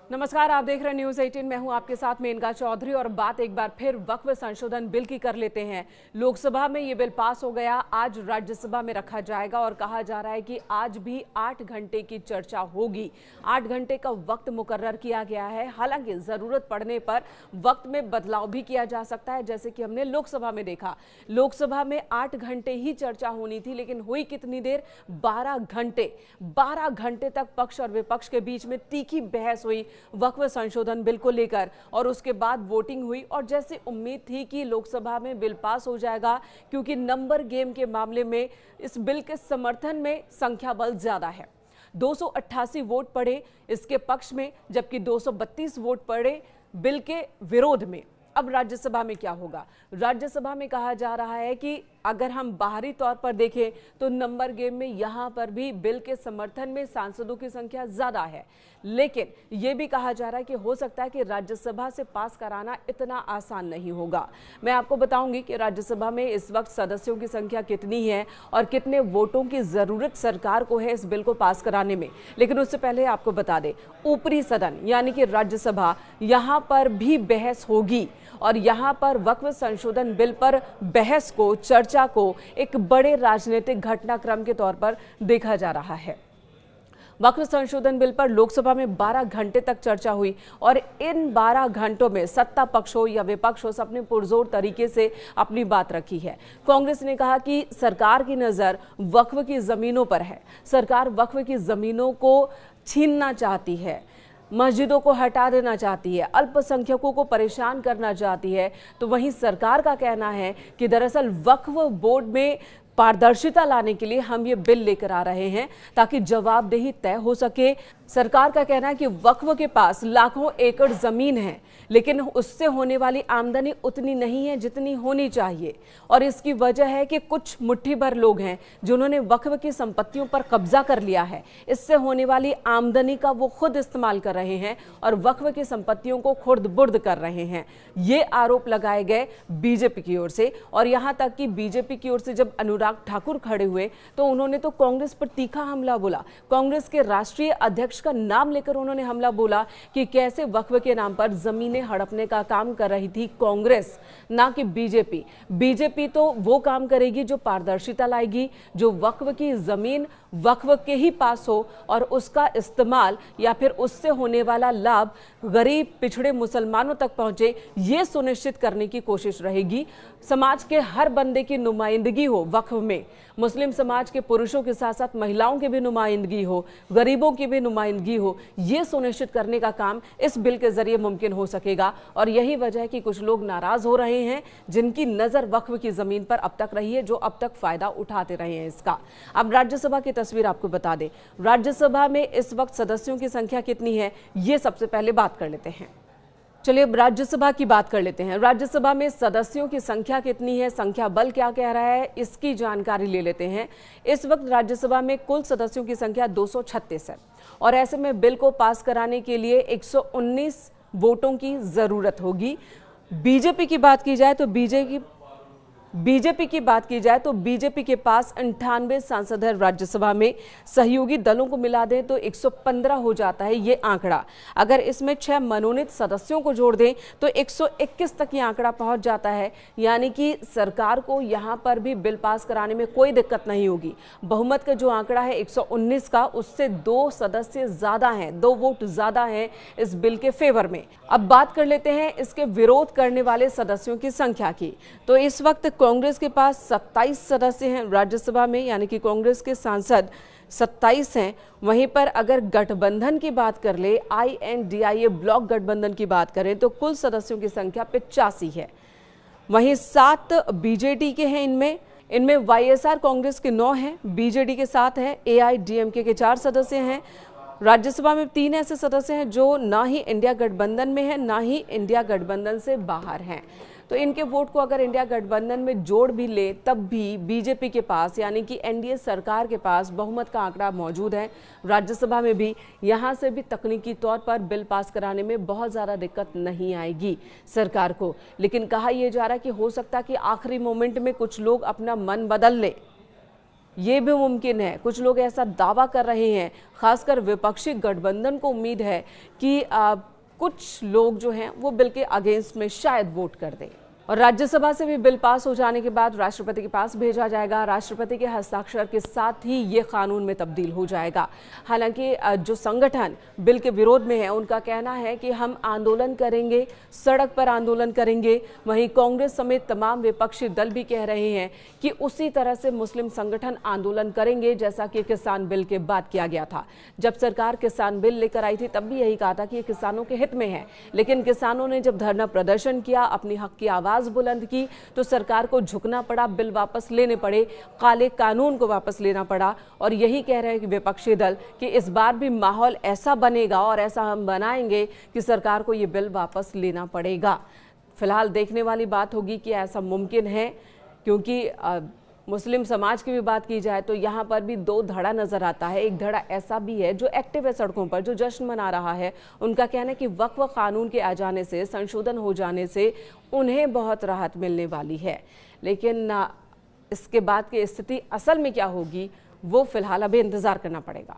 नमस्कार, आप देख रहे हैं न्यूज 18। मैं हूं आपके साथ मेनका चौधरी और बात एक बार फिर वक्फ संशोधन बिल की कर लेते हैं। लोकसभा में ये बिल पास हो गया, आज राज्यसभा में रखा जाएगा और कहा जा रहा है कि आज भी 8 घंटे की चर्चा होगी। 8 घंटे का वक्त मुकर्रर किया गया है। हालांकि जरूरत पड़ने पर वक्त में बदलाव भी किया जा सकता है, जैसे कि हमने लोकसभा में देखा। लोकसभा में 8 घंटे ही चर्चा होनी थी, लेकिन हुई कितनी देर? 12 घंटे। 12 घंटे तक पक्ष और विपक्ष के बीच में तीखी बहस हुई वक्फ संशोधन बिल को लेकर और उसके बाद वोटिंग हुई। और जैसे उम्मीद थी कि लोकसभा में बिल पास हो जाएगा, क्योंकि नंबर गेम के मामले में इस बिल के समर्थन में संख्या बल ज्यादा है। 288 वोट पड़े इसके पक्ष में, जबकि 232 वोट पड़े बिल के विरोध में। अब राज्यसभा में क्या होगा? राज्यसभा में कहा जा रहा है कि अगर हम बाहरी तौर पर देखें तो नंबर गेम में यहां पर भी बिल के समर्थन में सांसदों की संख्या ज्यादा है, लेकिन यह भी कहा जा रहा है कि हो सकता है कि राज्यसभा से पास कराना इतना आसान नहीं होगा। मैं आपको बताऊंगी कि राज्यसभा में इस वक्त सदस्यों की संख्या कितनी है और कितने वोटों की जरूरत सरकार को है इस बिल को पास कराने में। लेकिन उससे पहले आपको बता दें, ऊपरी सदन यानी कि राज्यसभा, यहां पर भी बहस होगी और यहां पर वक्फ संशोधन बिल पर बहस को, चर्चा को एक बड़े राजनीतिक घटनाक्रम के तौर पर देखा जा रहा है। वक्फ संशोधन बिल पर लोकसभा में 12 घंटे तक चर्चा हुई और इन 12 घंटों में सत्ता पक्ष हो या विपक्ष हो, सबने पुरजोर तरीके से अपनी बात रखी है। कांग्रेस ने कहा कि सरकार की नजर वक्फ की जमीनों पर है, सरकार वक्फ की जमीनों को छीनना चाहती है, मस्जिदों को हटा देना चाहती है, अल्पसंख्यकों को परेशान करना चाहती है। तो वहीं सरकार का कहना है कि दरअसल वक्फ बोर्ड में पारदर्शिता लाने के लिए हम ये बिल लेकर आ रहे हैं ताकि जवाबदेही तय हो सके। सरकार का कहना है कि वक्फ के पास लाखों एकड़ जमीन है, लेकिन उससे होने वाली आमदनी उतनी नहीं है जितनी होनी चाहिए और इसकी वजह है कि कुछ मुट्ठी भर लोग हैं जिन्होंने वक्फ की संपत्तियों पर कब्जा कर लिया है। इससे होने वाली आमदनी का वो खुद इस्तेमाल कर रहे हैं और वक्फ की संपत्तियों को खुर्द-बुर्द कर रहे हैं। ये आरोप लगाए गए बीजेपी की ओर से और यहां तक कि बीजेपी की ओर से जब अनुराग ठाकुर खड़े हुए तो उन्होंने तो कांग्रेस पर तीखा हमला बोला। कांग्रेस के राष्ट्रीय अध्यक्ष का नाम लेकर उन्होंने हमला बोला कि कैसे वक्फ के नाम पर जमीनें हड़पने का काम कर रही थी कांग्रेस, ना कि बीजेपी। बीजेपी तो वो काम करेगी जो पारदर्शिता लाएगी, जो वक्फ की जमीन वक्फ के ही पास हो और उसका इस्तेमाल या फिर उससे होने वाला लाभ गरीब पिछड़े मुसलमानों तक पहुंचे, ये सुनिश्चित करने की कोशिश रहेगी। समाज के हर बंदे की नुमाइंदगी हो वक्फ में, मुस्लिम समाज के पुरुषों के साथ साथ महिलाओं की भी नुमाइंदगी हो, गरीबों की भी नुमाइंदगी हो, ये सुनिश्चित करने का काम इस बिल के जरिए मुमकिन हो सकेगा। और यही वजह है कि कुछ लोग नाराज हो रहे हैं जिनकी नजर वक्फ की जमीन पर अब तक रही है, जो अब तक फायदा उठाते रहे हैं इसका। अब राज्यसभा की तस्वीर आपको बता दें, राज्यसभा में इस वक्त सदस्यों की संख्या कितनी है, ये सबसे पहले बात कर लेते हैं। चलिए अब राज्यसभा की बात कर लेते हैं। राज्यसभा में सदस्यों की संख्या कितनी है, संख्या बल क्या कह रहा है, इसकी जानकारी ले लेते हैं। इस वक्त राज्यसभा में कुल सदस्यों की संख्या 236 है और ऐसे में बिल को पास कराने के लिए 119 वोटों की जरूरत होगी। बीजेपी की बात की जाए तो बीजेपी के पास 98 सांसद है राज्यसभा में। सहयोगी दलों को मिला दें तो 115 हो जाता है ये आंकड़ा। अगर इसमें 6 मनोनीत सदस्यों को जोड़ दें तो 121 तक ये आंकड़ा पहुंच जाता है। यानी कि सरकार को यहां पर भी बिल पास कराने में कोई दिक्कत नहीं होगी। बहुमत का जो आंकड़ा है 119 का, उससे 2 सदस्य ज्यादा हैं, 2 वोट ज्यादा हैं इस बिल के फेवर में। अब बात कर लेते हैं इसके विरोध करने वाले सदस्यों की संख्या की। तो इस वक्त कांग्रेस के पास 27 सदस्य हैं राज्यसभा में, यानी कि कांग्रेस के सांसद 27 हैं। वहीं पर अगर गठबंधन की बात कर ले, INDIA ब्लॉक गठबंधन की बात करें तो कुल सदस्यों की संख्या 85 है। वहीं 7 बीजेडी के हैं, इनमें YSR कांग्रेस के 9 हैं, BJD के 7 हैं, AIDMK के 4 सदस्य हैं। राज्यसभा में 3 ऐसे सदस्य हैं जो ना ही इंडिया गठबंधन में है, ना ही इंडिया गठबंधन से बाहर हैं। तो इनके वोट को अगर इंडिया गठबंधन में जोड़ भी ले तब भी बीजेपी के पास, यानी कि NDA सरकार के पास बहुमत का आंकड़ा मौजूद है। राज्यसभा में भी यहाँ से भी तकनीकी तौर पर बिल पास कराने में बहुत ज़्यादा दिक्कत नहीं आएगी सरकार को। लेकिन कहा यह जा रहा है कि हो सकता है कि आखिरी मोमेंट में कुछ लोग अपना मन बदल ले। ये भी मुमकिन है। कुछ लोग ऐसा दावा कर रहे हैं, खासकर विपक्षी गठबंधन को उम्मीद है कि कुछ लोग जो हैं वो बिल के अगेंस्ट में शायद वोट कर दें। और राज्यसभा से भी बिल पास हो जाने के बाद राष्ट्रपति के पास भेजा जाएगा। राष्ट्रपति के हस्ताक्षर के साथ ही ये कानून में तब्दील हो जाएगा। हालांकि जो संगठन बिल के विरोध में है उनका कहना है कि हम आंदोलन करेंगे, सड़क पर आंदोलन करेंगे। वहीं कांग्रेस समेत तमाम विपक्षी दल भी कह रहे हैं कि उसी तरह से मुस्लिम संगठन आंदोलन करेंगे जैसा कि किसान बिल के बाद किया गया था। जब सरकार किसान बिल लेकर आई थी तब भी यही कहा था कि ये किसानों के हित में है, लेकिन किसानों ने जब धरना प्रदर्शन किया, अपनी हक की आवाज बुलंद की, तो सरकार को झुकना पड़ा, बिल वापस लेने पड़े, काले कानून को वापस लेना पड़ा। और यही कह रहे हैं कि विपक्षी दल कि इस बार भी माहौल ऐसा बनेगा और ऐसा हम बनाएंगे कि सरकार को ये बिल वापस लेना पड़ेगा। फिलहाल देखने वाली बात होगी कि ऐसा मुमकिन है, क्योंकि मुस्लिम समाज की भी बात की जाए तो यहाँ पर भी दो धड़ा नजर आता है। एक धड़ा ऐसा भी है जो एक्टिव है सड़कों पर, जो जश्न मना रहा है। उनका कहना है कि वक्फ कानून के आ जाने से, संशोधन हो जाने से उन्हें बहुत राहत मिलने वाली है। लेकिन इसके बाद की स्थिति असल में क्या होगी वो फिलहाल अभी इंतजार करना पड़ेगा।